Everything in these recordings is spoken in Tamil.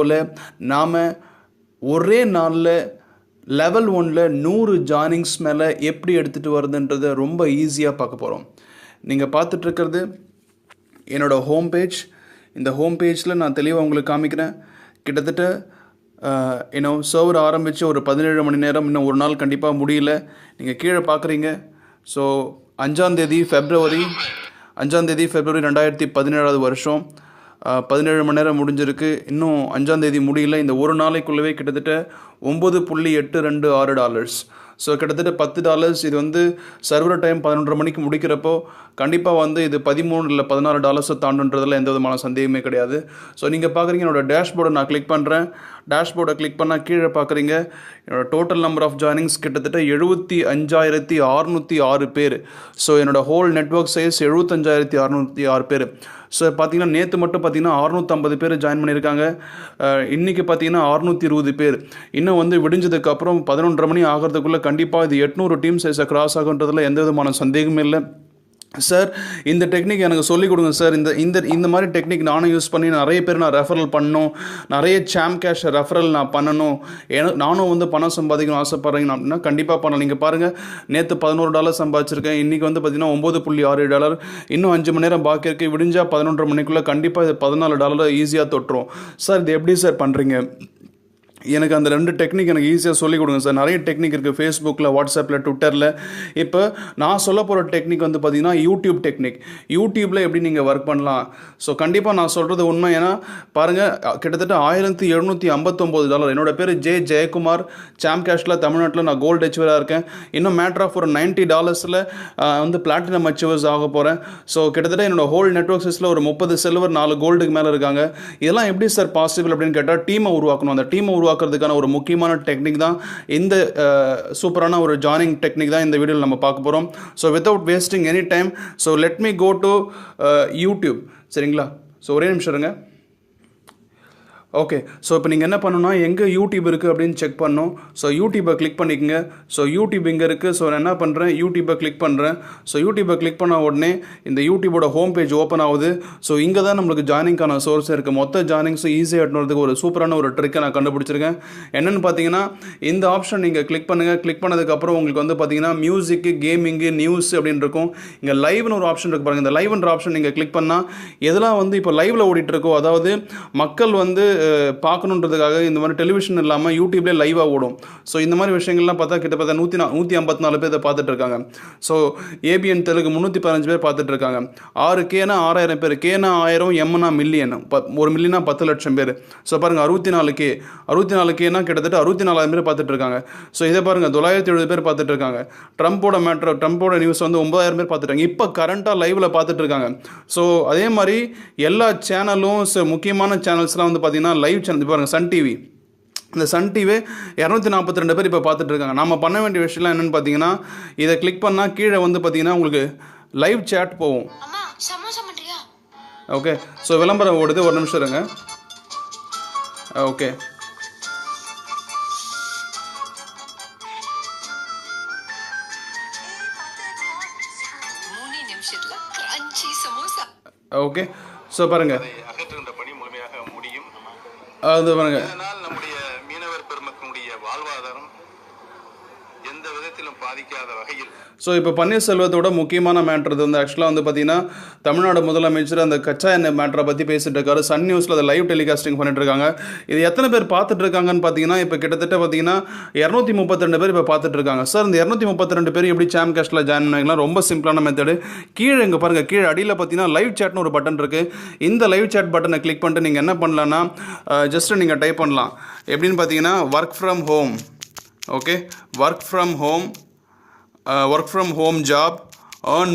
போல் நாம் ஒரே நாளில் லெவல் 1ல் 100 ஜாயினிங்ஸ் மேலே எப்படி எடுத்துகிட்டு வருதுன்றதை ரொம்ப ஈஸியாக பார்க்க போகிறோம். நீங்கள் பார்த்துட்ருக்கிறது என்னோடய ஹோம் பேஜ். இந்த ஹோம் பேஜில் நான் தெளிவாக உங்களுக்கு காமிக்கிறேன். கிட்டத்தட்ட சர்வர் ஆரம்பித்து ஒரு 17 மணி நேரம், இன்னும் ஒரு நாள் கண்டிப்பாக முடியல. நீங்கள் கீழே பார்க்குறீங்க. ஸோ 5ஆம் தேதி February 2017 வருஷம் 17 மணி நேரம் முடிஞ்சிருக்கு. இன்னும் 5ஆம் தேதி முடியல. இந்த ஒரு நாளைக்குள்ளவே கிட்டத்தட்ட $9.826. ஸோ கிட்டத்தட்ட $10. இது சர்வர் டைம் 11:30 மணிக்கு முடிக்கிறப்போ கண்டிப்பாக இது $13 இல்லை $14 தாண்டுன்றதில் எந்த விதமான சந்தேகமே கிடையாது. ஸோ நீங்கள் பார்க்குறீங்க என்னோடய டேஷ்போர்டை நான் கிளிக் பண்ணுறேன். டேஷ்போர்டை கிளிக் பண்ணால் கீழே பார்க்குறீங்க என்னோடய டோட்டல் நம்பர் ஆஃப் ஜாயினிங்ஸ் கிட்டத்தட்ட 75,606 பேர். ஸோ என்னோடய ஹோல் நெட்வொர்க் சைஸ் 75,606 பேர். ஸோ பார்த்தீங்கன்னா நேற்று மட்டும் பார்த்தீங்கன்னா 650 பேர் ஜாயின் பண்ணியிருக்காங்க. இன்றைக்கி பார்த்தீங்கன்னா 620 பேர். இன்னும் விடிஞ்சதுக்கப்புறம் 11:30 மணி ஆகிறதுக்குள்ளே கண்டிப்பாக இது 800 டீம் சைஸை கிராஸ் ஆகுன்றதில் எந்த விதமான சந்தேகமும் இல்லை. சார் இந்த டெக்னிக் எனக்கு சொல்லிக் கொடுங்க சார். இந்த மாதிரி டெக்னிக் நானும் யூஸ் பண்ணி நிறைய பேர் நான் ரெஃபரல் பண்ணணும், நிறைய கேஷ் ரெஃபரல் நான் பண்ணணும், நானும் பணம் சம்பாதிக்கணும் ஆசைப்பட்றீங்க அப்படின்னா கண்டிப்பாக பண்ணலாம். நீங்கள் பாருங்கள், நேற்று $11 சம்பாதிச்சிருக்கேன். இன்றைக்கி பார்த்தீங்கன்னா $9.6. இன்னும் 5 மணி நேரம் பாக்கி இருக்குது. விடிஞ்சால் 11:30 மணிக்குள்ளே கண்டிப்பாக இது $14 ஈஸியாக தொட்டுரும். சார் இது எப்படி சார் பண்ணுறீங்க? எனக்கு அந்த 2 டெக்னிக் எனக்கு ஈஸியாக சொல்லிக் கொடுங்க சார். நிறைய டெக்னிக் இருக்குது ஃபேஸ்புக்கில், வாட்ஸ்அப்பில், ட்விட்டரில். இப்போ நான் சொல்ல போகிற டெக்னிக் பார்த்தீங்கன்னா யூடியூப் டெக்னிக். யூடியூப்பில் எப்படி நீங்கள் ஒர்க் பண்ணலாம். ஸோ கண்டிப்பாக நான் சொல்கிறது உண்மை. ஏன்னா பாருங்கள், கிட்டத்தட்ட $1,759. என்னோடய பேர் ஜெயக்குமார். கேஷில் தமிழ்நாட்டில் நான் கோல்டு அச்சீவராக இருக்கேன். இன்னும் மேட்ரு ஆஃப் ஒரு $90 பிளாட்டினம் அச்சீவர்ஸ் ஆக போகிறேன். ஸோ கிட்டத்தட்ட என்னோட ஹோல் நெட்வொர்க் சிஸ்டில் ஒரு 30 சில்வர் 4 கோல்டுக்கு மேலே இருக்காங்க. இதெல்லாம் எப்படி சார் பாசிபிள் அப்படின்னு கேட்டால் டீமை உருவாக்கணும். அந்த டீமை உருவாக்குறதுக்கான ஒரு முக்கியமான டெக்னிக் தான் இந்த சூப்பரான ஒரு ஜாயினிங் டெக்னிக் தான் இந்த வீடியோவில் நம்ம பார்க்க போகிறோம். So without wasting any time, so let me go to YouTube. சரிங்களா? ஸோ ஒரே நிமிஷம் இருங்க. ஓகே, ஸோ இப்போ நீங்கள் என்ன பண்ணணும்னா எங்கே யூடியூப் இருக்குது அப்படின்னு செக் பண்ணணும். ஸோ யூடியூப்பை கிளிக் பண்ணிக்கோங்க. ஸோ யூடியூப் இங்கே இருக்குது. ஸோ நான் என்ன பண்ணுறேன், யூடியூப்பை கிளிக் பண்ணுறேன். ஸோ யூடியூப்பை கிளிக் பண்ண உடனே இந்த யூடியூபோட ஹோம் பேஜ் ஓப்பன் ஆகுது. ஸோ இங்கே தான் நம்மளுக்கு ஜாயினிங்கான சோர்ஸ் இருக்குது. மொத்த ஜாயினிங்ஸும் ஈஸியாக எட்டுறதுக்கு ஒரு சூப்பரான ஒரு ட்ரிக்கை நான் கண்டுபிடிச்சிருக்கேன். என்னென்னு பார்த்தீங்கன்னா, இந்த ஆப்ஷன் நீங்கள் கிளிக் பண்ணுங்கள். கிளிக் பண்ணதுக்கப்புறம் உங்களுக்கு பார்த்தீங்கன்னா மியூசிக்கு, கேமிங்கு, நியூஸ் அப்படின்னு இருக்கும். இங்கே லைவ்னு ஒரு ஆப்ஷன் இருக்குது பாருங்கள். இந்த லைவ்ன்ற ஆப்ஷன் நீங்கள் கிளிக் பண்ணால் எதெல்லாம் இப்போ லைவில் ஓடிட்டுருக்கோ, அதாவது மக்கள் பார்க்கணுன்றதுக்காக இந்த மாதிரி டெலிவிஷன் இல்லாமல் யூடியூப்லேயே லைவாக ஓடும். ஸோ இந்த மாதிரி விஷயங்கள்லாம் பார்த்தா கிட்டத்தட்ட 154 பேர் இதை பார்த்துட்டு இருக்காங்க. ஸோ ஏபிஎன் தெலுங்கு 315 பேர் பார்த்துட்டு இருக்காங்க. 6Kனா 6000 பேர், கேனா 1000, எம்னா மில்லியன், 1 மில்லியனா 10 லட்சம் பேர். ஸோ பாருங்கள், 64Kனா கிட்டத்தட்ட 64,000 பேர் பார்த்துட்டு இருக்காங்க. ஸோ இதை பாருங்கள், 970 பேர் பார்த்துட்டு இருக்காங்க. ட்ரம்ப்போட நியூஸ் 9,000 பேர் பார்த்துட்டாங்க. இப்போ கரண்ட்டாக லைவில் பார்த்துட்டு இருக்காங்க. ஸோ அதே மாதிரி எல்லா சேனலும் முக்கியமான சேனல்ஸ்லாம் பார்த்தீங்கன்னா லைவ் சேனல் பாருங்கள். சன் டிவி, இந்த சன் டிவி 242 பேர் இப்போ பார்த்துட்டு இருக்காங்க. நம்ம பண்ண வேண்டிய விஷயம்லாம் என்னென்னு பார்த்தீங்கன்னா, இதை கிளிக் பண்ணால் கீழே பார்த்தீங்கன்னா உங்களுக்கு லைவ் சேட் போகும். ஓகே, ஸோ விளம்பரம் ஓடுது, ஒரு நிமிஷம் இருங்க. Okay, okay. ஸோ பாருங்கள், அது பாருங்க, நம்முடைய மீனவர் பெருமக்களுடைய வாழ்வாதாரம் எந்த விதத்திலும் பாதிக்காத வகையில். ஸோ இப்போ பன்னீர்செல்வத்தோட முக்கியமான மேட்ரு ஆக்சுவலாக பார்த்தீங்கன்னா தமிழ்நாடு முதலமைச்சர் அந்த கச்சா எண்ணெய் மேட்ரை பற்றி பேசிட்டு இருக்காரு. சன் நியூஸில் அதை லைவ் டெலிகாஸ்டிங் பண்ணிட்டு இருக்காங்க. இது எத்தனை பேர் பார்த்துட்டு இருக்காங்கன்னு பார்த்தீங்கன்னா, இப்போ கிட்டத்தட்ட பார்த்தீங்கன்னா 232 பேர் இப்போ பார்த்துட்டு இருக்காங்க. சார் இந்த 232 பேர் எப்படி கேஷில் ஜாயின் பண்ணிக்கலாம்? ரொம்ப சிம்பிளான மெத்தடு. கீழே இங்கே பாருங்கள், கீழே அடியில் பார்த்தீங்கன்னா லைவ் சேட்னு ஒரு பட்டன் இருக்குது. இந்த லைவ் சேட் பட்டனை கிளிக் பண்ணிட்டு நீங்கள் என்ன பண்ணலான்னா, ஜஸ்ட்டு நீங்கள் டைப் பண்ணலாம். எப்படின்னு பார்த்தீங்கன்னா, work from home. Okay, work from home job, earn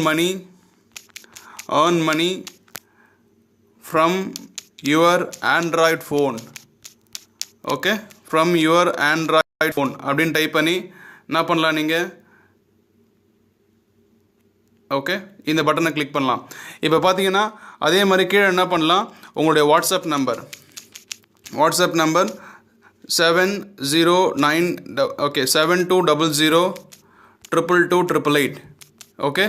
money from your Android phone. Okay, from your Android phone அப்படின்னு டைப் பண்ணி என்ன பண்ணலாம் நீங்கள். ஓகே, இந்த பட்டனை கிளிக் பண்ணலாம். இப்போ பார்த்தீங்கன்னா அதே மாதிரி கீழே என்ன பண்ணலாம், உங்களுடைய வாட்ஸ்அப் நம்பர் 720 7200 222 888. ஓகே,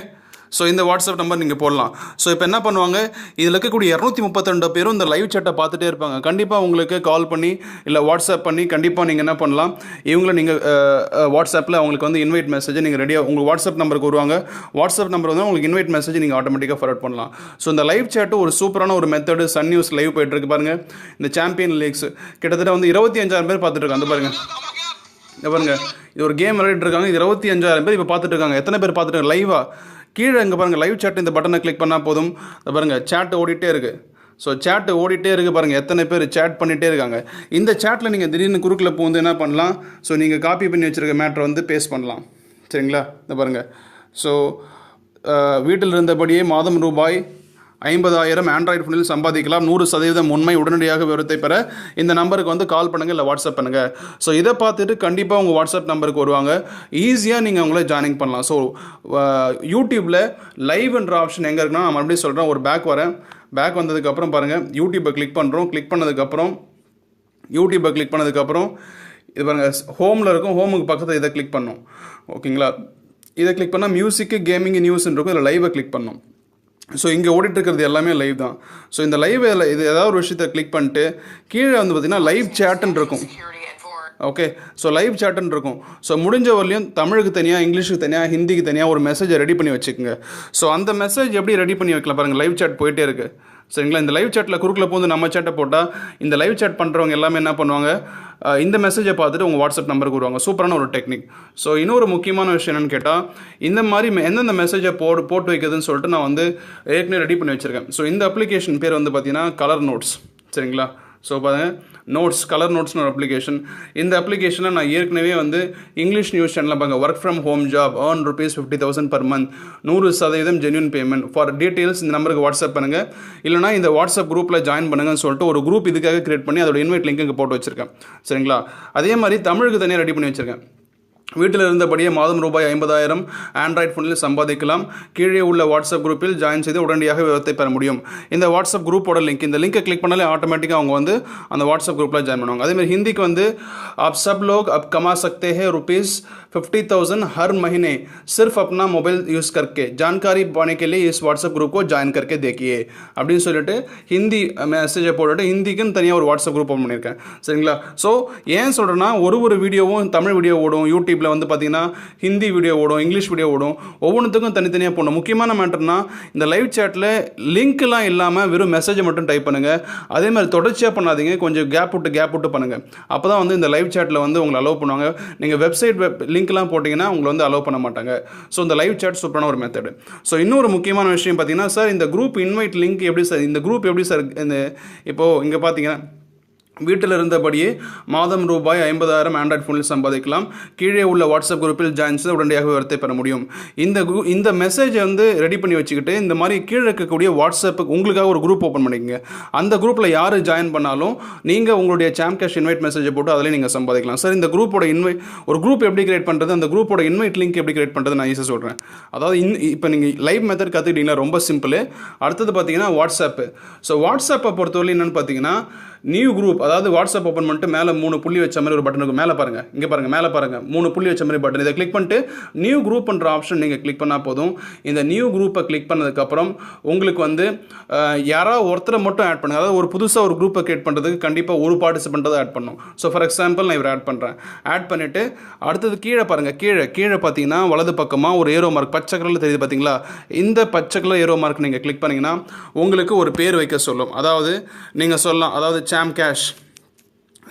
ஸோ இந்த வாட்ஸ்அப் நம்பர் நீங்கள் போடலாம். ஸோ இப்போ என்ன பண்ணுவாங்க, இதில் இருக்கக்கூடிய 232 பேரும் இந்த லைவ் சேட்டை பார்த்துட்டே இருப்பாங்க. கண்டிப்பாக உங்களுக்கு கால் பண்ணி இல்லை வாட்ஸ்அப் பண்ணி கண்டிப்பாக நீங்கள் என்ன பண்ணலாம், இவங்கள நீங்கள் வாட்ஸ்அப்பில் அவங்களுக்கு வந்து இன்வைட் மெசேஜை நீங்கள் ரெடியாக உங்கள் வாட்ஸ்அப் நம்பருக்கு வருவாங்க. வாட்ஸ்அப் நம்பர் வந்து உங்களுக்கு இன்வைட் மெசேஜ் நீங்கள் ஆட்டோமேட்டிக்காக ஃபார்வர்ட் பண்ணலாம். ஸோ இந்த லைவ் சேட்டு ஒரு சூப்பரான ஒரு மெத்தடு. சன் நியூஸ் லைவ் போயிட்டுருக்கு பாருங்கள். இந்த சாம்பியன் லீக்ஸ் கிட்டத்தட்ட வந்து 25,000 பேர் பார்த்துட்டு இருக்காங்க. அந்த பாருங்கள், இந்த பாருங்கள், இது ஒரு கேம் விளையாடிட்டு இருக்காங்க. இது 25,000 பேர் இப்போ பார்த்துட்டு இருக்காங்க. எத்தனை பேர் பார்த்துட்டு இருக்காங்க லைவாக? கீழே இங்கே பாருங்கள், லைவ் சேட் இந்த பட்டனை கிளிக் பண்ணால் போதும். பாருங்கள், சேட் ஓடிட்டே இருக்குது. ஸோ சேட்டு ஓடிட்டே இருக்குது பாருங்கள், எத்தனை பேர் சேட் பண்ணிகிட்டே இருக்காங்க. இந்த சேட்டில் நீங்கள் திடீர்னு குறுக்கில் போந்து என்ன பண்ணலாம், ஸோ நீங்கள் காப்பி பண்ணி வச்சுருக்க மேட்ரை வந்து பேஸ்ட் பண்ணலாம். சரிங்களா? இந்த பாருங்கள். ஸோ வீட்டில் இருந்தபடியே மாதம் ரூபாய் 50,000 ஆண்ட்ராய்டு ஃபோனில் சம்பாதிக்கலாம். 100% உண்மை. உடனடியாக விவரத்தை பெற இந்த நம்பருக்கு வந்து கால் பண்ணுங்கள் இல்லை வாட்ஸ்அப் பண்ணுங்கள். ஸோ இதை பார்த்துட்டு கண்டிப்பாக உங்கள் வாட்ஸ்அப் நம்பருக்கு வருவாங்க. ஈஸியாக நீங்கள் அவங்கள ஜாயினிங் பண்ணலாம். ஸோ யூடியூப்பில் லைவ்ன்ற ஆப்ஷன் எங்கே இருக்குன்னா, நான் மறுபடியும் சொல்கிறேன், ஒரு பேக் வரேன். பேக் வந்ததுக்கப்புறம் பாருங்கள், யூடியூப்பை கிளிக் பண்ணுறோம். கிளிக் பண்ணதுக்கப்புறம் இது பாருங்கள், ஹோமில் இருக்கும். ஹோமுக்கு பக்கத்தில் இதை கிளிக் பண்ணோம். ஓகேங்களா? இதை கிளிக் பண்ணால் மியூசிக்கு, கேமிங், நியூஸ்ன்னு இருக்கும். இதில் லைவை கிளிக் பண்ணோம். ஸோ இங்கே ஓடிட்டுருக்கிறது எல்லாமே லைவ் தான். ஸோ இந்த லைவ் இது ஏதாவது ஒரு விஷயத்தை கிளிக் பண்ணிட்டு கீழே வந்து பார்த்திங்கன்னா லைவ் சேட்டுன்னு இருக்கும். ஓகே, ஸோ லைவ் சேட்டுன்னு இருக்கும். ஸோ முடிஞ்ச வரலையும் தமிழுக்கு தனியாக, இங்கிலீஷுக்கு தனியாக, ஹிந்திக்கு தனியாக ஒரு மெசேஜை ரெடி பண்ணி வச்சுக்கோங்க. ஸோ அந்த மெசேஜ் எப்படி ரெடி பண்ணி வைக்கலாம் பாருங்கள், லைவ் சேட் போயிட்டே இருக்குது. சரிங்களா? இந்த லைவ் சேட்டில் குறுக்கில் போந்து நம்ம சேட்டை போட்டால் இந்த லைவ் சேட் பண்ணுறவங்க எல்லாமே என்ன பண்ணுவாங்க, இந்த மெசேஜை பார்த்துட்டு உங்கள் வாட்ஸ்அப் நம்பருக்கு வருவாங்க. சூப்பரான ஒரு டெக்னிக். ஸோ இன்னொரு முக்கியமான விஷயம் என்னென்னு கேட்டால், இந்த மாதிரி எந்தெந்த மெசேஜை போட்டு வைக்கிறதுன்னு சொல்லிட்டு நான் வந்து ஏற்கனவே ரெடி பண்ணி வச்சுருக்கேன். ஸோ இந்த அப்ளிகேஷன் பேர் வந்து பார்த்தீங்கன்னா கலர் நோட்ஸ். சரிங்களா? ஸோ பாருங்கள், நோட்ஸ், கலர் நோட்ஸ்னு ஒரு அப்ளிகேஷன். இந்த அப்ளிகேஷனில் நான் ஏற்கனவே வந்து இங்கிலீஷ் நியூஸ் சேனலில் பாருங்கள், work from home job, earn ₹50,000 per month, 100% genuine payment. For details இந்த நம்பருக்கு வாட்ஸ்அப் பண்ணுங்கள், இல்லைனா இந்த வாட்ஸ்அப் குரூப்பில் ஜாயின் பண்ணுங்கன்னு சொல்லிட்டு ஒரு குரூப் இதுக்காக கிரியேட் பண்ணி அதோட இன்வைட் லிங்க் இங்கே போட்டு வச்சுருக்கேன். சரிங்களா? அதே மாதிரி தமிழுக்கு தனியாக ரெடி பண்ணி வச்சுருக்கேன். வீட்டில் இருந்தபடியே மாதம் ரூபாய் 50,000 ஆண்ட்ராய்டு ஃபோனில் சம்பாதிக்கலாம். கீழே உள்ள வாட்ஸ்அப் குரூப்பில் ஜாயின் செய்து உடனடியாக விவரத்தை பெற முடியும். இந்த வாட்ஸ்அப் குரூப்போட லிங்க், இந்த லிங்கை கிளிக் பண்ணாலே ஆட்டோமேட்டிக்காக அவங்க வந்து அந்த வாட்ஸ்அப் குரூப்பில் ஜாயின் பண்ணுவாங்க. அதேமாதிரி ஹிந்திக்கு வந்து आप सब लोग अब कमा सकते हैं ₹50,000 हर महीने सिर्फ अपना मोबाइल यूज़ करके, जानकारी पाने के लिए इस व्हाट्सएप ग्रुप को ज्वाइन करके देखिए அப்படின்னு சொல்லிட்டு ஹிந்தி மெசேஜை போட்டுட்டு ஹிந்திக்குன்னு தனியாக ஒரு வாட்ஸ்அப் குரூப் ஓப்பன் பண்ணியிருக்கேன். சரிங்களா? ஸோ ஏன் சொல்கிறேன்னா, ஒரு வீடியோவும் தமிழ் வீடியோ ஓடும், யூடியூப்பில் வந்து பார்த்தீங்கன்னா ஹிந்தி வீடியோ ஓடும், இங்கிலீஷ் வீடியோ ஓடும். ஒவ்வொன்றுத்துக்கும் தனித்தனியாக போடணும். முக்கியமான மேட்டர்னா, இந்த லைவ் சேட்டில் லிங்க்லாம் இல்லாமல் வெறும் மெசேஜை மட்டும் டைப் பண்ணுங்கள். அதே மாதிரி தொடர்ச்சியாக பண்ணாதீங்க, கொஞ்சம் கேப் விட்டு பண்ணுங்கள். அப்போ தான் வந்து இந்த லைவ் சேட்டில் வந்து உங்களை அலோவ் பண்ணுவாங்க. நீங்கள் வெப்சைட் லிங்க்லாம் போட்டிங்கன்னா உங்களை வந்து அலோவ் பண்ண மாட்டாங்க. ஸோ இந்த லைவ் சேட் சூப்பரான ஒரு மெத்தடு. ஸோ இன்னொரு முக்கியமான விஷயம் பார்த்தீங்கன்னா, சார் இந்த குரூப் இன்வைட் லிங்க் எப்படி சார், இந்த குரூப் எப்படி சார், இந்த இப்போது இங்கே பார்த்தீங்கன்னா வீட்டில் இருந்தபடியே மாதம் ரூபாய் 50,000 ஆண்ட்ராய்டு ஃபோனில் சம்பாதிக்கலாம். கீழே உள்ள வாட்ஸ்அப் குரூப்பில் ஜாயின் செய்து உடனடியாக விவரத்தை பெற முடியும். இந்த மெசேஜை வந்து ரெடி பண்ணி வச்சுக்கிட்டு இந்த மாதிரி கீழே இருக்கக்கூடிய வாட்ஸ்அப்புக்கு உங்களுக்காக ஒரு குரூப் ஓப்பன் பண்ணிக்கங்க. அந்த குரூப்பில் யார் ஜாயின் பண்ணாலும் நீங்கள் உங்களுடைய சாம் கேஷ் இன்வைட் மெசேஜை போட்டு அதிலே நீங்கள் சம்பாதிக்கலாம். சார் இந்த குரூப்போட ஒரு குரூப் எப்படி கிரியேட் பண்ணுறது, அந்த குரூப்போட இன்வைட் லிங்க் எப்படி கிரியேட் பண்ணுறது நான் ஈஸியாக சொல்கிறேன். அதாவது இப்போ நீங்கள் லைவ் மெத்தட் கற்றுக்கிட்டீங்கன்னா ரொம்ப சிம்பிள். அடுத்தது பார்த்தீங்கன்னா வாட்ஸ்அப்பு. ஸோ வாட்ஸ்அப்பை பொறுத்தவரை என்னென்னு பார்த்தீங்கன்னா, நியூ குரூப், அதாவது வாட்ஸ்அப் ஓப்பன் பண்ணிட்டு மேலே 3 புள்ளி வச்ச மாதிரி ஒரு பட்டன் இருக்கும். மேலே பாருங்கள், இங்கே பாருங்கள், மேலே பாருங்கள், 3 புள்ளி வச்ச மாதிரி பட்டன். இதை கிளிக் பண்ணிட்டு நியூ குரூப்ன்ற ஆப்ஷன் நீங்கள் கிளிக் பண்ணால் போதும். இந்த நியூ குரூப்பை கிளிக் பண்ணதுக்கப்புறம் உங்களுக்கு வந்து யாராவது ஒருத்தரை மட்டும் ஆட் பண்ணுங்கள். அதாவது ஒரு புதுசாக ஒரு குரூப்பை கிரியேட் பண்ணுறதுக்கு கண்டிப்பாக ஒரு பார்ட்டிசிபெண்ட் தான் ஆட் பண்ணணும். ஸோ ஃபார் எக்ஸாம்பிள் நான் இவர் ஆட் பண்ணுறேன். ஆட் பண்ணிவிட்டு அடுத்தது கீழே பாருங்கள், கீழே பார்த்தீங்கன்னா வலது பக்கமாக ஒரு ஏரோ மார்க் பச்சை கலரில் தெரியுது பார்த்தீங்களா? இந்த பச்சை கலர் ஏரோ மார்க் நீங்கள் கிளிக் பண்ணிங்கன்னா உங்களுக்கு ஒரு பேர் வைக்க சொல்லும். அதாவது நீங்கள் சொல்லலாம், அதாவது சாம் கேஷ்,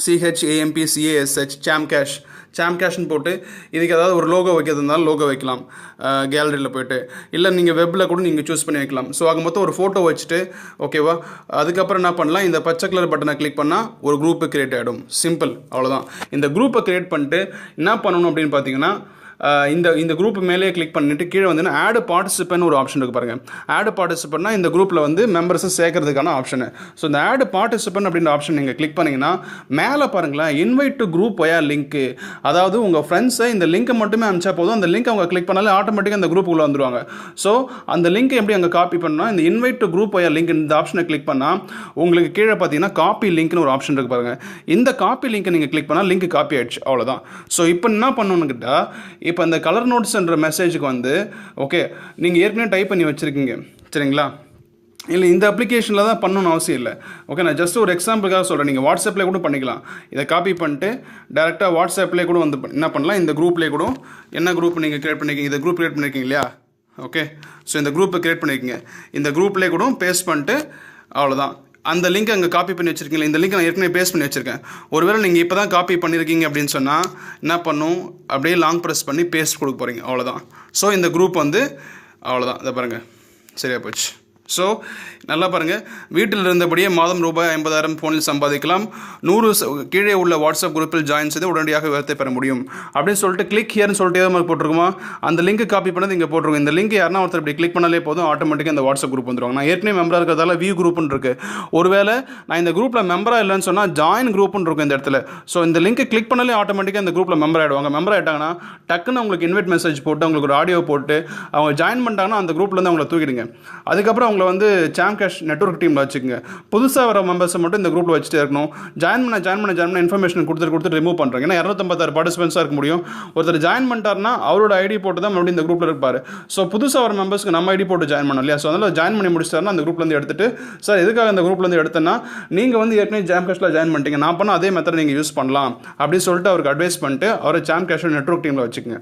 CHAMPCASH, சாம் கேஷ்னு போட்டு இதுக்கு ஏதாவது ஒரு லோகோ வைக்கிறது இருந்தாலும் லோகோ வைக்கலாம் கேலரியில் போய்ட்டு. இல்லை நீங்கள் வெப்பில் கூட நீங்கள் சூஸ் பண்ணி வைக்கலாம். ஸோ ஆக மொத்தம் ஒரு ஃபோட்டோ வச்சுட்டு, ஓகேவா, அதுக்கப்புறம் என்ன பண்ணலாம், இந்த பச்சை கலர் பட்டனை கிளிக் பண்ணால் ஒரு குரூப்பு கிரியேட் ஆகிடும். சிம்பிள், அவ்வளோதான். இந்த குரூப்பை கிரியேட் பண்ணிட்டு என்ன பண்ணணும் அப்படின்னு பார்த்தீங்கன்னா, இந்த குரூப் மேலே கிளிக் பண்ணிட்டு கீழே வந்து ஆட் பார்ட்டிசிபென்ட் ஒரு ஆப்ஷன் இருக்குது பாருங்கள். ஆட் பார்ட்டிசிபென்ட்னா இந்த குரூப்பில் வந்து மெம்பர்ஸை சேர்க்கறதுக்கான ஆப்ஷனு. ஸோ இந்த ஆட் பார்ட்டிசிபென்ட் அப்படின்ற ஆப்ஷன் நீங்கள் கிளிக் பண்ணிங்கன்னா மேலே பாருங்களேன், invite to group via link. அதாவது உங்கள் ஃப்ரெண்ட்ஸை இந்த லிங்க்கை மட்டுமே அனுப்பிச்சா போதும், அந்த லிங்க் அவங்க கிளிக் பண்ணாலே ஆட்டோமேட்டிக்காக அந்த குரூப்புக்குள்ளே வந்துடுவாங்க. ஸோ அந்த லிங்க்கை எப்படி அங்கே காப்பி பண்ணால், இந்த invite to group via link இந்த ஆப்ஷனை கிளிக் பண்ணால் உங்களுக்கு கீழே பார்த்தீங்கன்னா காப்பி லிங்க்னு ஒரு ஆப்ஷன் இருக்குது பாருங்கள். இந்த காப்பி லிங்க்கை நீங்கள் கிளிக் பண்ணால் லிங்க் காப்பி ஆகிடுச்சு, அவ்வளோதான். ஸோ இப்போ என்ன பண்ணணுன்னு கேட்டால், இப்போ அந்த கலர் நோட்ஸ்ன்ற மெசேஜுக்கு வந்து ஓகே நீங்கள் ஏற்கனவே டைப் பண்ணி வச்சுருக்கீங்க சரிங்களா, இல்லை இந்த அப்ளிகேஷனில் தான் பண்ணணும்னு அவசியம் இல்லை. ஓகே, நான் ஜஸ்ட் ஒரு எக்ஸாம்பிளுக்காக சொல்கிறேன். நீங்கள் வாட்ஸ்அப்பில் கூட பண்ணிக்கலாம். இதை காப்பி பண்ணிட்டு டேரெக்டாக வாட்ஸ்அப்லேயே கூட வந்து என்ன பண்ணலாம், இந்த குரூப்லேயே கூட என்ன குரூப் நீங்கள் க்ரியேட் பண்ணியிருக்கீங்க, இந்த குரூப் க்ரியேட் பண்ணியிருக்கீங்க இல்லையா, ஓகே. ஸோ இந்த குரூப்பை க்ரியேட் பண்ணியிருக்கீங்க, இந்த குரூப்லேயே கூட பேஸ்ட் பண்ணிட்டு அவ்வளோதான். அந்த லிங்க் அங்கே காப்பி பண்ணி வச்சுருக்கீங்களா, இந்த லிங்க் நான் ஏற்கனவே பேஸ்ட் பண்ணி வச்சுருக்கேன். ஒருவேளை நீங்கள் இப்போ தான் காப்பி பண்ணியிருக்கீங்க அப்படின்னு சொன்னால் என்ன பண்ணும், அப்படியே லாங் ப்ரெஸ் பண்ணி பேஸ்ட் கொடுக்க போகிறீங்க, அவ்வளோதான். ஸோ இந்த குரூப் வந்து அவ்வளோதான், இதை பாருங்கள் சரியாக போச்சு. ஸோ நல்லா பாருங்கள், வீட்டில் இருந்தபடியே மாதம் ரூபாய் 50,000 ஃபோனில் சம்பாதிக்கலாம். 100 கீழே உள்ள வாட்ஸ்அப் குரூப்பில் ஜாயின் செய்து உடனடியாக விவரத்தை பெற முடியும் அப்படின்னு சொல்லிட்டு கிளிக் ஹியர்னு சொல்லிட்டு ஏதோ மாதிரி போட்டிருக்குமா, அந்த லிங்க் காப்பி பண்ணது இங்கே போட்டிருக்கோம். இந்த லிங்க் யாருன்னா ஒருத்தர் இப்படி கிளிக் பண்ணாலே போதும், ஆட்டோமேட்டிக்காக இந்த வாட்ஸ்அப் குரூப் வந்துடுவாங்க. நான் ஏற்கனவே மெம்பராக இருக்கிறதால வியூ குரூப்னு இருக்குது. ஒருவேளை நான் இந்த குரூப்பில் மெம்பராக இல்லைன்னு சொன்னால் ஜாயின் குரூப்னு இருக்கும் இந்த இடத்துல. ஸோ இந்த லிங்க் கிளிக் பண்ணாலே ஆட்டோமேட்டிக்காக இந்த குரூப்பில் மெம்பர் ஆகிடுவாங்க. மெம்பர் ஆகிட்டாங்கன்னா டக்குன்னு உங்களுக்கு இன்வைட் மெசேஜ் போட்டு உங்களுக்கு ஒரு ஆடியோ போட்டு அவங்க ஜாயின் பண்ணிட்டாங்கன்னா அந்த குரூப்லேருந்து அவங்கள தூக்கிடுங்க. அதுக்கப்புறம் அவங்கள வந்து கேஷ் நெட்வொர்க் டீமில் வச்சுக்கோங்க. புதுசாக வர மெம்பர்ஸை மட்டும் இந்த குரூப்பில் வச்சுட்டே இருக்கணும். ஜாயின் பண்ண இன்ஃபர்மேஷன் கொடுத்துட்டு ரிமூவ் பண்ணுறாங்க. ஏன்னா 256 பார்ட்டிசிபென்ட்ஸாக இருக்க முடியும். ஒருத்தர் ஜாயின் பண்ணிட்டாருன்னா அவரோட ஐடி போட்டு தான் மறுபடியும் இந்த குரூப்பில் இருப்பார். ஸோ புதுசாக வர மெம்பர்ஸ்க்கு நம்ம ஐடி போட்டு ஜாயின் பண்ணோம் இல்லையா. ஸோ அதனால் ஜாயின் பண்ணி முடிச்சிட்டாருன்னா அந்த குரூப்லேருந்து எடுத்துட்டு, சார் எதுக்காக இந்த குரூப்லேருந்து எடுத்தேன்னா நீங்கள் வந்து ஏற்கனவே ஜாம் கேஷில் ஜாயின் பண்ணிட்டீங்க, நான் பண்ண அதே மெத்தட் நீங்கள் யூஸ் பண்ணலாம் அப்படின்னு சொல்லிட்டு அவருக்கு அட்வைஸ் பண்ணிட்டு அவரை ஜாம் கேஷ் நெட்வொர்க் டீமில் வச்சுக்கோங்க.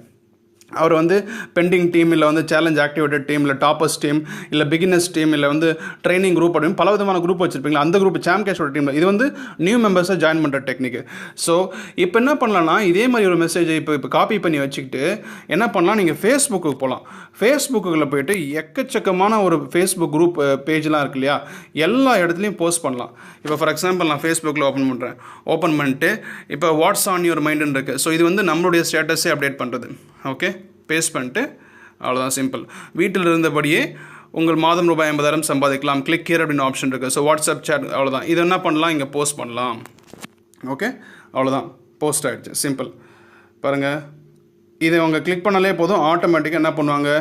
அவர் வந்து பெண்டிங் டீம், இல்லை வந்து சேலஞ்ச் ஆக்டிவேட்டட் டீம், இல்லை டாப்பர்ஸ் டீம், இல்லை பிகினர்ஸ் டீம், இல்லை வந்து ட்ரைனிங் குரூப் அப்படின்னு பல விதமான குரூப் வச்சுருப்பீங்களா, அந்த குரூப் சாம் கேஷோட டீமில். இது வந்து நியூ மெம்பர்ஸை ஜாயின் பண்ணுற டெக்னிக். ஸோ இப்போ என்ன பண்ணலாம்னா, இதே மாதிரி ஒரு மெசேஜை இப்போ காப்பி பண்ணி வச்சுக்கிட்டு என்ன பண்ணலாம், நீங்கள் ஃபேஸ்புக்கு போகலாம். ஃபேஸ்புக்கில் போய்ட்டு எக்கச்சக்கமான ஒரு ஃபேஸ்புக் குரூப் பேஜ்லாம் இருக்கு இல்லையா, எல்லா இடத்துலையும் போஸ்ட் பண்ணலாம். இப்போ ஃபார் எக்ஸாம்பிள் நான் ஃபேஸ்புக்கில் ஓப்பன் பண்ணிட்டு இப்போ வாட்ஸ் ஆன் யுவர் மைண்டுன்னு இருக்குது. ஸோ இது வந்து நம்மளுடைய ஸ்டேட்டஸே அப்டேட் பண்ணுறது. ஓகே, பேஸ்ட் பண்ணிட்டு அவ்வளோதான், சிம்பிள். வீட்டில் இருந்தபடியே உங்கள் மாதம் ரூபாய் 50,000 சம்பாதிக்கலாம், கிளிக் ஹியர் அப்படின்னு ஆப்ஷன் இருக்குது. ஸோ வாட்ஸ்அப் சேட் அவ்வளோதான். இது என்ன பண்ணலாம், இங்கே போஸ்ட் பண்ணலாம். ஓகே, அவ்வளோதான், போஸ்ட் ஆகிடுச்சு, சிம்பிள். பாருங்கள், இதை அவங்க கிளிக் பண்ணாலே போதும், ஆட்டோமேட்டிக்காக என்ன பண்ணுவாங்க,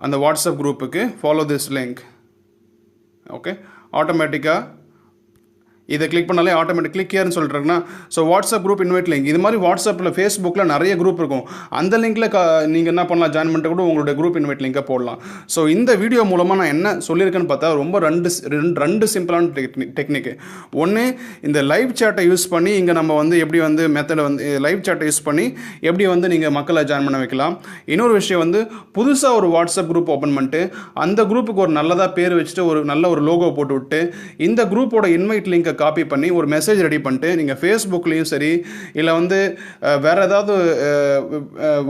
அந்த வாட்ஸ்அப் குரூப்புக்கு ஃபாலோ திஸ் லிங்க். ஓகே, ஆட்டோமேட்டிக்காக இதை கிளிக் பண்ணாலே ஆட்டோமேட்டிக் கிளிக் ஹியர்னு சொல்லிட்டுருக்குன்னா, so WhatsApp group invite link. இது மாதிரி வாட்ஸ்அப்பில் ஃபேஸ்புக்கில் நிறைய குரூப் இருக்கும். அந்த லிங்க்கில் நீங்கள் என்ன பண்ணலாம், ஜாயின் பண்ணிட்டு கூட உங்களுடைய குரூப் இன்வைட் லிங்கை போடலாம். ஸோ இந்த வீடியோ மூலமாக நான் என்ன சொல்லியிருக்கேன்னு பார்த்தா ரொம்ப ரெண்டு சிம்பிளான டெக்னிக்கு. ஒன்று, இந்த லைவ் சேட்டை யூஸ் பண்ணி இங்கே நம்ம வந்து எப்படி வந்து மெத்தடை வந்து லைவ் சேட்டை யூஸ் பண்ணி எப்படி வந்து நீங்கள் மக்களை ஜாயின் பண்ண வைக்கலாம். இன்னொரு விஷயம் வந்து புதுசாக ஒரு வாட்ஸ்அப் குரூப் ஓப்பன் பண்ணிட்டு அந்த குரூப்புக்கு ஒரு நல்லதாக பேர் வச்சுட்டு ஒரு நல்ல ஒரு லோகோ போட்டு விட்டு இந்த குரூப்போட இன்வைட் லிங்கை காப்பி பண்ணி ஒரு மெசேஜ் ரெடி பண்ணிட்டு நீங்கள் ஃபேஸ்புக்லேயும் சரி, இல்லை வந்து வேறு ஏதாவது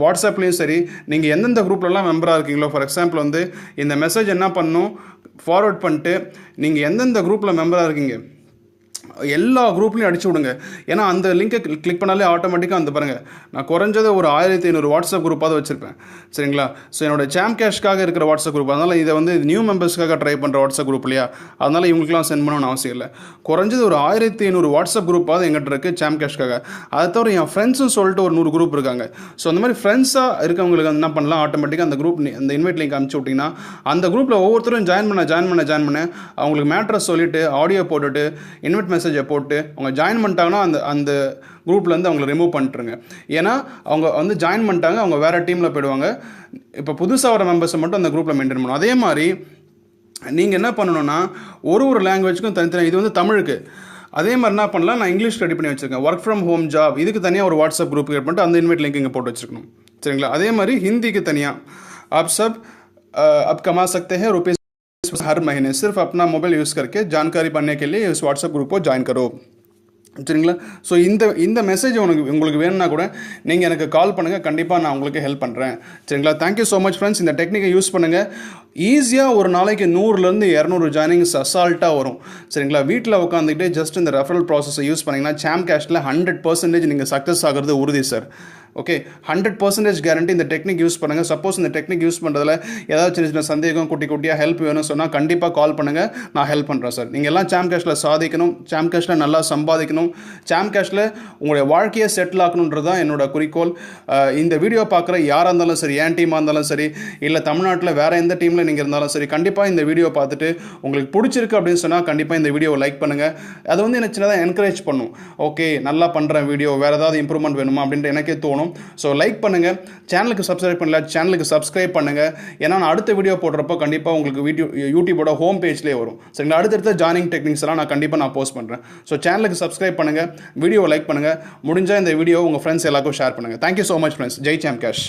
வாட்ஸ்அப்லேயும் சரி, நீங்கள் எந்தெந்த குரூப்லலாம் மெம்பராக இருக்கீங்களோ, ஃபார் எக்ஸாம்பிள் வந்து இந்த மெசேஜ் என்ன பண்ணணும், ஃபார்வர்ட் பண்ணிட்டு நீங்கள் எந்தெந்த குரூப்பில் மெம்பராக இருக்கீங்க எல்லா குரூப்லையும் அடிச்சு விடுங்க. ஏன்னா அந்த லிங்கை கிளிக் பண்ணாலே ஆட்டோமேட்டிக்காக அந்த பாருங்கள், நான் குறைஞ்சது ஒரு 1500 வாட்ஸ்அப் குரூப்பாக வச்சுருப்பேன் சரிங்களா. ஸோ என்னோடய சாம் கேஷ்காக இருக்கிற வாட்ஸ்அப் குரூப், அதனால் இதை வந்து நியூ மெம்பர்ஸ்க்காக ட்ரை பண்ணுற வாட்ஸ்அப் குரூப் இல்லையா, அதனால் இவங்களுக்குலாம் சென்ட் பண்ணணும்னு அவசியம் இல்லை. குறைஞ்சது ஒரு 1500 வாட்ஸ்அப் குரூப்பாக எங்கிட்ட இருக்குது சாம் கேஷ்காக. அதை தவிர என் ஃப்ரெண்ட்ஸும் சொல்லிட்டு ஒரு 100 குரூப் இருக்காங்க. ஸோ அந்த மாதிரி ஃப்ரெண்ட்ஸாக இருக்கவங்களுக்கு என்ன பண்ணலாம், ஆட்டோமேட்டிக்காக அந்த குரூப் அந்த இன்வைட் லிங்க் அனுப்பிச்சி விட்டிங்கன்னா அந்த குரூப்பில் ஒவ்வொருத்தரும் ஜாயின் பண்ண அவங்களுக்கு மேட்ரஸ் சொல்லிவிட்டு ஆடியோ போட்டுட்டு இன்வைட் மெசேஜை போட்டு அவங்க ஜாயின் பண்ணிட்டாங்கன்னா அந்த குரூப்லேருந்து அவங்களை ரிமூவ் பண்ணிட்டுருங்க. ஏன்னா அவங்க வந்து ஜாயின் பண்ணிட்டாங்க, அவங்க வேறு டீமில் போயிடுவாங்க. இப்போ புதுசாக வர மெம்பர்ஸை மட்டும் அந்த குரூப்பில் மெயின்டைன் பண்ணணும். அதே மாதிரி நீங்கள் என்ன பண்ணணும்னா ஒரு லாங்குவேஜுக்கும் தனித்தனி, இது வந்து தமிழுக்கு. அதே மாதிரி என்ன பண்ணலாம், நான் இங்கிலீஷ் ரெடி பண்ணி வச்சுருக்கேன். ஒர்க் ஃப்ரம் ஹோம் ஜாப், இதுக்கு தனியாக ஒரு வாட்ஸ்அப் குரூப் கிரியேட் பண்ணிட்டு அந்த இன்வைட் லிங்க் இங்கே போட்டு வச்சுருக்கணும் சரிங்களா. அதே மாதிரி ஹிந்திக்கு தனியாக आप सब अब कमा सकते हैं रुपये हर महीने, सिर्फ अपना मोबाइल यूज़ करके जानकारी पाने के लिए इस व्हाट्सएप ग्रुप को ज्वाइन करो சரிங்களா. ஸோ இந்த மெசேஜ் உங்களுக்கு வேணும்னா கூட நீங்கள் எனக்கு கால் பண்ணுங்கள், கண்டிப்பாக நான் உங்களுக்கு ஹெல்ப் பண்ணுறேன் சரிங்களா. Thank you so much friends. இந்த டெக்னிக்கை யூஸ் பண்ணுங்கள். ஈஸியாக ஒரு நாளைக்கு 100லேருந்து 200 ஜாயினிங்ஸ் அசால்ட்டாக வரும் சரிங்களா. வீட்டில் உட்காந்துக்கிட்டே ஜஸ்ட் இந்த ரெஃபரல் ப்ராசஸை யூஸ் பண்ணிங்கன்னா சாம் கேஷில் 100% நீங்கள் சக்ஸஸ் ஆகிறது உறுதி சார். Okay, 100% guarantee. இந்த டெக்னிக் யூஸ் பண்ணுங்கள். சப்போஸ் இந்த டெக்னிக் யூஸ் பண்ணுறதுல ஏதாவது சின்ன சின்ன சந்தேகம், குட்டியாக ஹெல்ப் வேணும்னு சொன்னால் கண்டிப்பாக கால் பண்ணுங்கள், நான் ஹெல்ப் பண்ணுறேன் சார். நீங்கள் எல்லாம் சாம் கேஷில் சாதிக்கணும், சாம் கேஷில் நல்லா சம்பாதிக்கணும், சாம் கேஷில் உங்களுடைய வாழ்க்கையை செட்டில் ஆக்கணுன்றது தான் என்னோட குறிக்கோள். இந்த வீடியோ பார்க்குற யாராக இருந்தாலும் சரி, என் டீமாக இருந்தாலும் சரி, இல்லை தமிழ்நாட்டில் வேறு எந்த டீமில் நீங்கள் இருந்தாலும் சரி, கண்டிப்பாக இந்த வீடியோ பார்த்துட்டு உங்களுக்கு பிடிச்சிருக்கு அப்படின்னு சொன்னால் கண்டிப்பாக இந்த வீடியோவை லைக் பண்ணுங்கள். அது வந்து எனக்கு சின்னதாக என்கரேஜ் பண்ணும். ஓகே, நல்லா பண்ணுறேன் வீடியோ, வேறு ஏதாவது இம்ப்ரூவ்மெண்ட் வேணுமா அப்படின்ட்டு எனக்கே தோணும். ஸோ லைக் பண்ணுங்கள். சேனலுக்கு சப்ஸ்கிரைப் பண்ணல, சேனலுக்கு சப்ஸ்கிரைப் பண்ணுங்கள். ஏன்னா நான் அடுத்த வீடியோ போடுறப்போ கண்டிப்பாக உங்களுக்கு யூடியூபோட ஹோம் பேஜ்லேயே வரும். சரிங்களா? அடுத்தடுத்த ஜாயினிங் டெக்னிக்ஸ் எல்லாம் நான் கண்டிப்பாக போஸ்ட் பண்ணுறேன். ஸோ சேனலுக்கு சப்ஸ்கிரைப் பண்ணுங்கள், வீடியோவை லைக் பண்ணுங்கள், முடிஞ்சால் இந்த வீடியோ உங்கள் ஃப்ரெண்ட்ஸ் எல்லாருக்கும் ஷேர் பண்ணுங்கள். Thank you so much friends. ஜெய் சாம் கேஷ்.